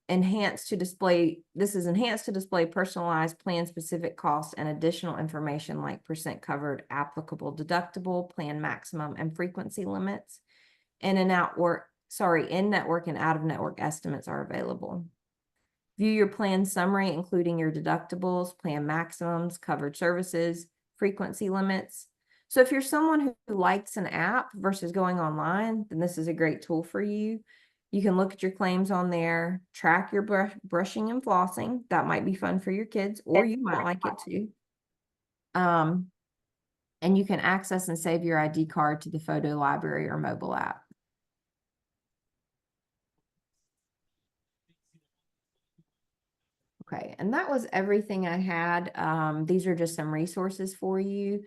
enhanced to display personalized plan specific costs and additional information like percent covered, applicable deductible, plan maximum, and frequency limits. In network and out of network estimates are available. View your plan summary, including your deductibles, plan maximums, covered services, frequency limits. So if you're someone who likes an app versus going online, then this is a great tool for you. You can look at your claims on there, track your brushing and flossing. That might be fun for your kids, or you might like it too. And you can access and save your ID card to the photo library or mobile app. Okay, and that was everything I had. These are just some resources for you.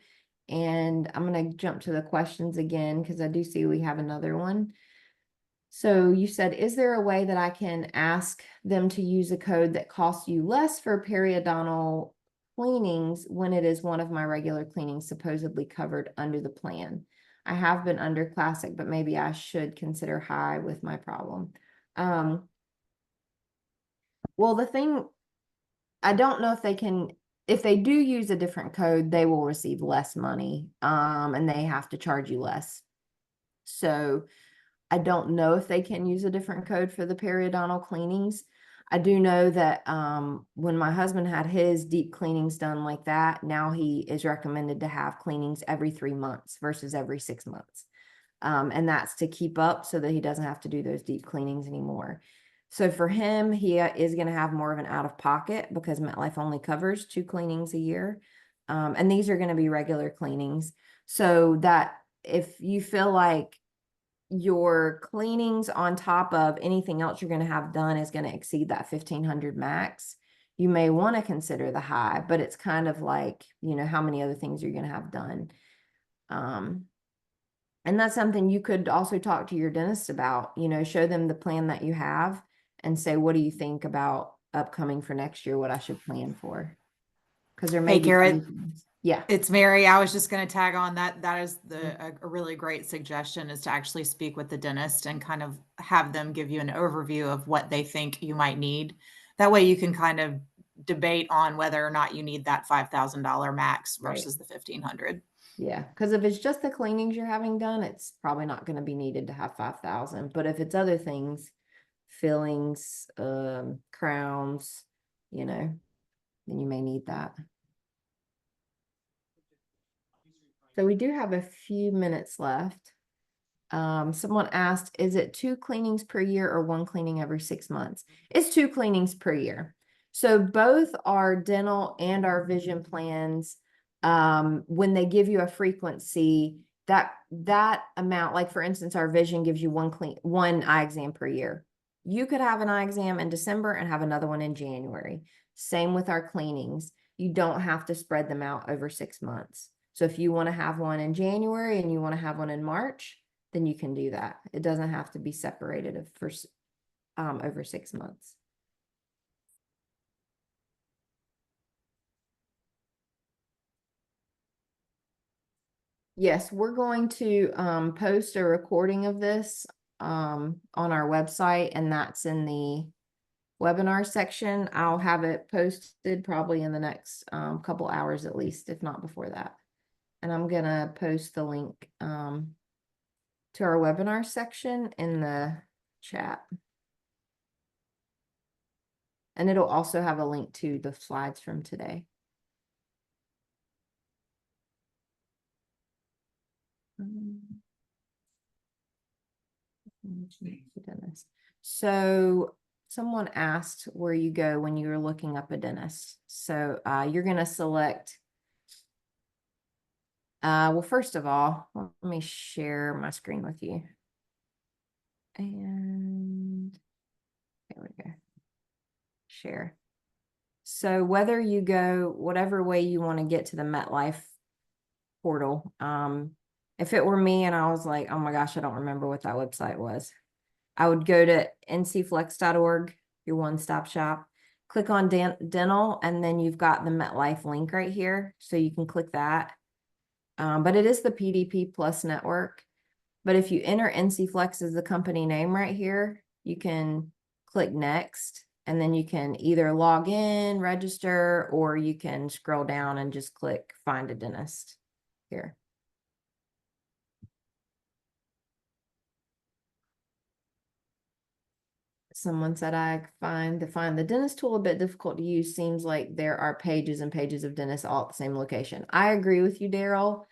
And I'm going to jump to the questions again because I do see we have another one. So you said, is there a way that I can ask them to use a code that costs you less for periodontal cleanings when it is one of my regular cleanings supposedly covered under the plan? I have been under classic, but maybe I should consider high with my problem. Well, the thing, I don't know if they can, if they do use a different code, they will receive less money, and they have to charge you less. So I don't know if they can use a different code for the periodontal cleanings. I do know that when my husband had his deep cleanings done like that, now he is recommended to have cleanings every 3 months versus every 6 months. And that's to keep up so that he doesn't have to do those deep cleanings anymore. So for him, he is going to have more of an out of pocket because MetLife only covers 2 cleanings a year. And these are going to be regular cleanings. So that if you feel like your cleanings on top of anything else you're going to have done is going to exceed that 1,500 max, you may want to consider the high, but it's kind of like, you know, how many other things you're going to have done. And that's something you could also talk to your dentist about, you know, show them the plan that you have and say, what do you think about upcoming for next year, what I should plan for? Because there may Hey, be Garrett, some things. Yeah. it's Mary. I was just going to tag on that. That is a really great suggestion, is to actually speak with the dentist and kind of have them give you an overview of what they think you might need. That way you can kind of debate on whether or not you need that $5,000 max Right. versus the 1,500. Yeah, because if it's just the cleanings you're having done, it's probably not going to be needed to have 5,000. But if it's other things, fillings, crowns, you know, then you may need that. So we do have a few minutes left. Someone asked, is it 2 cleanings per year or 1 cleaning every 6 months? It's 2 cleanings per year. So both our dental and our vision plans, when they give you a frequency, that amount, like for instance, our vision gives you one eye exam per year. You could have an eye exam in December and have another one in January. Same with our cleanings. You don't have to spread them out over 6 months. So if you want to have one in January and you want to have one in March, then you can do that. It doesn't have to be separated for over 6 months. Yes, we're going to post a recording of this on our website, and that's in the webinar section. I'll have it posted probably in the next couple hours at least, if not before that. And I'm gonna post the link to our webinar section in the chat. And it'll also have a link to the slides from today. So someone asked where you go when you were looking up a dentist. So you're going to select, well, first of all, let me share my screen with you. And there we go. Share. So whether you go, whatever way you want to get to the MetLife portal, if it were me and I was like, oh my gosh, I don't remember what that website was, I would go to ncflex.org, your one-stop shop, click on dental, and then you've got the MetLife link right here. So you can click that. But it is the PDP Plus network. But if you enter NCFlex as the company name right here, you can click next, and then you can either log in, register, or you can scroll down and just click find a dentist here. Someone said I find the dentist tool a bit difficult to use. Seems like there are pages and pages of dentists all at the same location. I agree with you, Daryl.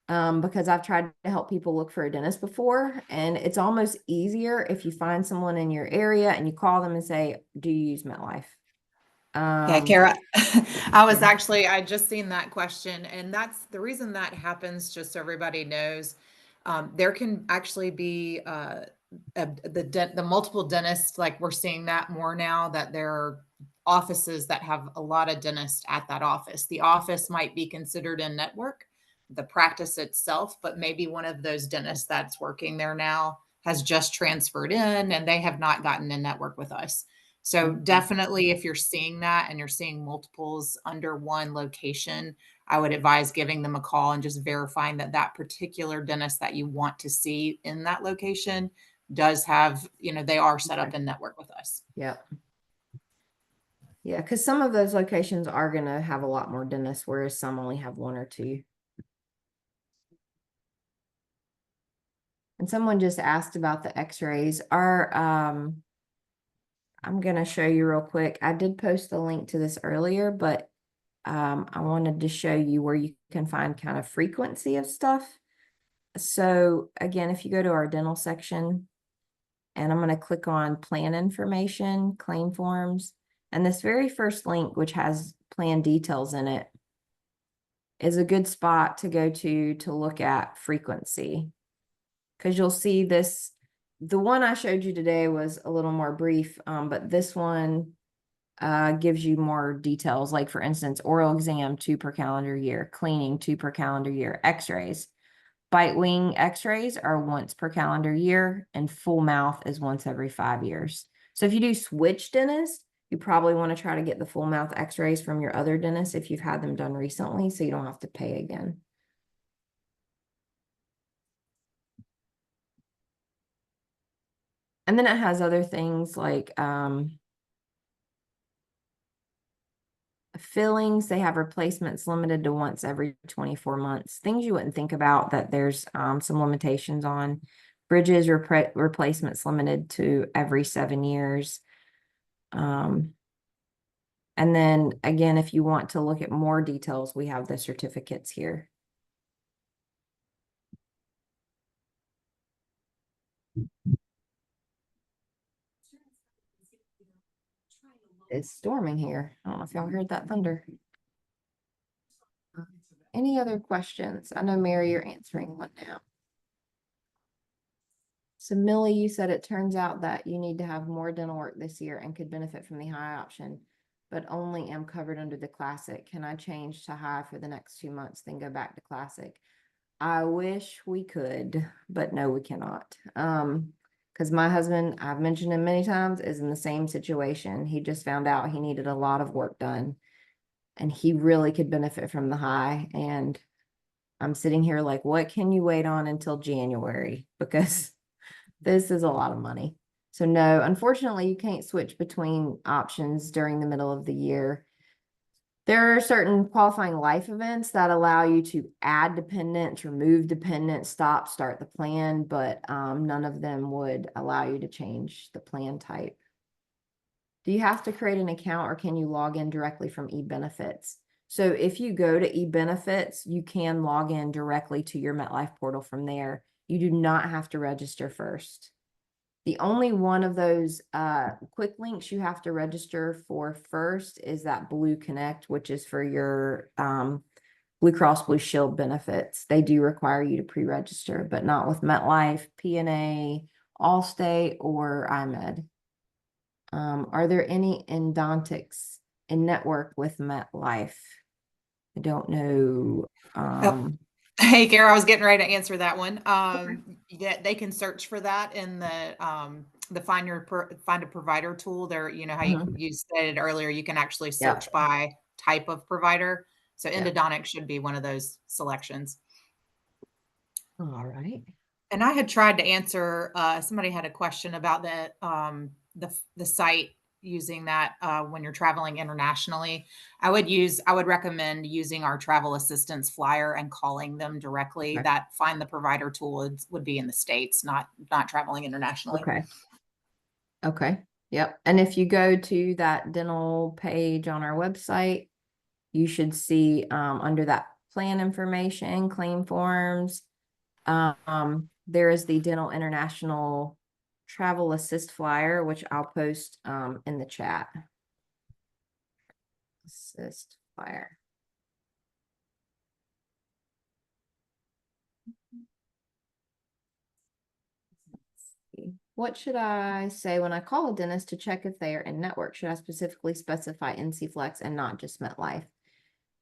because I've tried to help people look for a dentist before, and it's almost easier if you find someone in your area and you call them and say, do you use MetLife? Yeah, Kara, Yeah. I just seen that question, and that's the reason that happens, just so everybody knows. There can actually be the multiple dentists, like we're seeing that more now, that there are offices that have a lot of dentists at that office. The office might be considered a network, the practice itself, but maybe one of those dentists that's working there now has just transferred in and they have not gotten in network with us. So Mhm. definitely if you're seeing that and you're seeing multiples under one location, I would advise giving them a call and just verifying that that particular dentist that you want to see in that location does have, they are set up Okay. in network with us. Yep. Yeah, because some of those locations are going to have a lot more dentists, whereas some only have one or two. And someone just asked about the x-rays. I'm going to show you real quick. I did post the link to this earlier, but I wanted to show you where you can find kind of frequency of stuff. So again, if you go to our dental section, and I'm going to click on plan information, claim forms, and this very first link, which has plan details in it, is a good spot to go to look at frequency. Because you'll see this, the one I showed you today was a little more brief, but this one gives you more details. Like for instance, oral exam 2 per calendar year, cleaning 2 per calendar year, x-rays. Bite wing x-rays are once per calendar year, and full mouth is once every 5 years. So if you do switch dentist, you probably want to try to get the full mouth x-rays from your other dentist if you've had them done recently, so you don't have to pay again. And then it has other things like fillings. They have replacements limited to once every 24 months. Things you wouldn't think about that there's some limitations on. Bridges replacements limited to every 7 years. And then again, if you want to look at more details, we have the certificates here. It's storming here. I don't know if y'all heard that thunder. Any other questions? I know, Mary, you're answering one now. So Millie, you said it turns out that you need to have more dental work this year and could benefit from the high option, but only am covered under the classic. Can I change to high for the next 2 months, then go back to classic? I wish we could, but no, we cannot. Because my husband, I've mentioned him many times, is in the same situation. He just found out he needed a lot of work done, and he really could benefit from the high. And I'm sitting here like, what can you wait on until January? Because this is a lot of money. So no, unfortunately, you can't switch between options during the middle of the year. There are certain qualifying life events that allow you to add dependents, remove dependents, stop, start the plan, but none of them would allow you to change the plan type. Do you have to create an account or can you log in directly from eBenefits? So if you go to eBenefits, you can log in directly to your MetLife portal from there. You do not have to register first. The only one of those quick links you have to register for first is that Blue Connect, which is for your Blue Cross Blue Shield benefits. They do require you to pre-register, but not with MetLife, PNA, Allstate, or IMED. Are there any endodontics in network with MetLife? I don't know. Hey, Kara, I was getting ready to answer that one. Yeah, they can search for that in the find a provider tool. There, how Mhm. you stated earlier, you can actually Yeah. search by type of provider. So Yeah. endodontic should be one of those selections. All right. And I had tried to answer, somebody had a question about the site using that, when you're traveling internationally. I would recommend using our travel assistance flyer and calling them directly. Okay. That find the provider tool would be in the States, not traveling internationally. Okay. Okay. Yep. And if you go to that dental page on our website, you should see under that plan information, claim forms. There is the Dental International Travel Assist flyer, which I'll post in the chat. Assist flyer. What should I say when I call a dentist to check if they are in network? Should I specifically specify NCFlex and not just MetLife?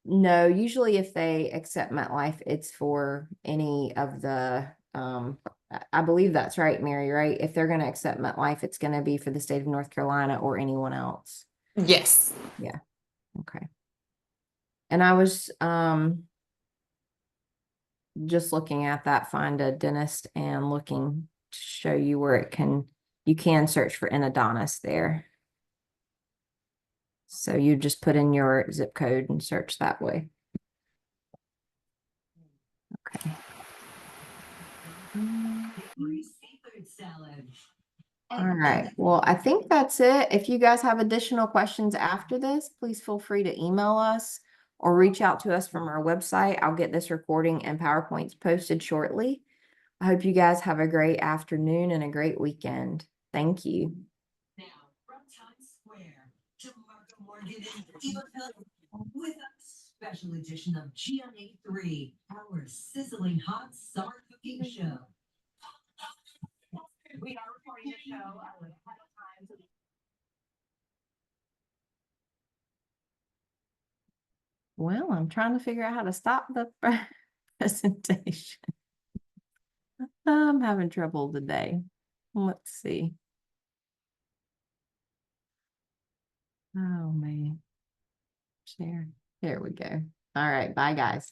No, usually if they accept MetLife, it's for any of the, I believe that's right, Mary, right? If they're going to accept MetLife, it's going to be for the state of North Carolina or anyone else. Yes. Yeah. Okay. And I was, just looking at that, find a dentist and looking to show you where you can search for endodontist there. So you just put in your zip code and search that way. Okay. All right. Well, I think that's it. If you guys have additional questions after this, please feel free to email us or reach out to us from our website. I'll get this recording and PowerPoints posted shortly. I hope you guys have a great afternoon and a great weekend. Thank you. Now, from Times Square to Marco Morgan with a special edition of GMA3, our sizzling hot summer cooking show. We are recording the show ahead of time. Well, I'm trying to figure out how to stop the presentation. I'm having trouble today. Let's see. Oh man. Share. There we go. All right. Bye, guys.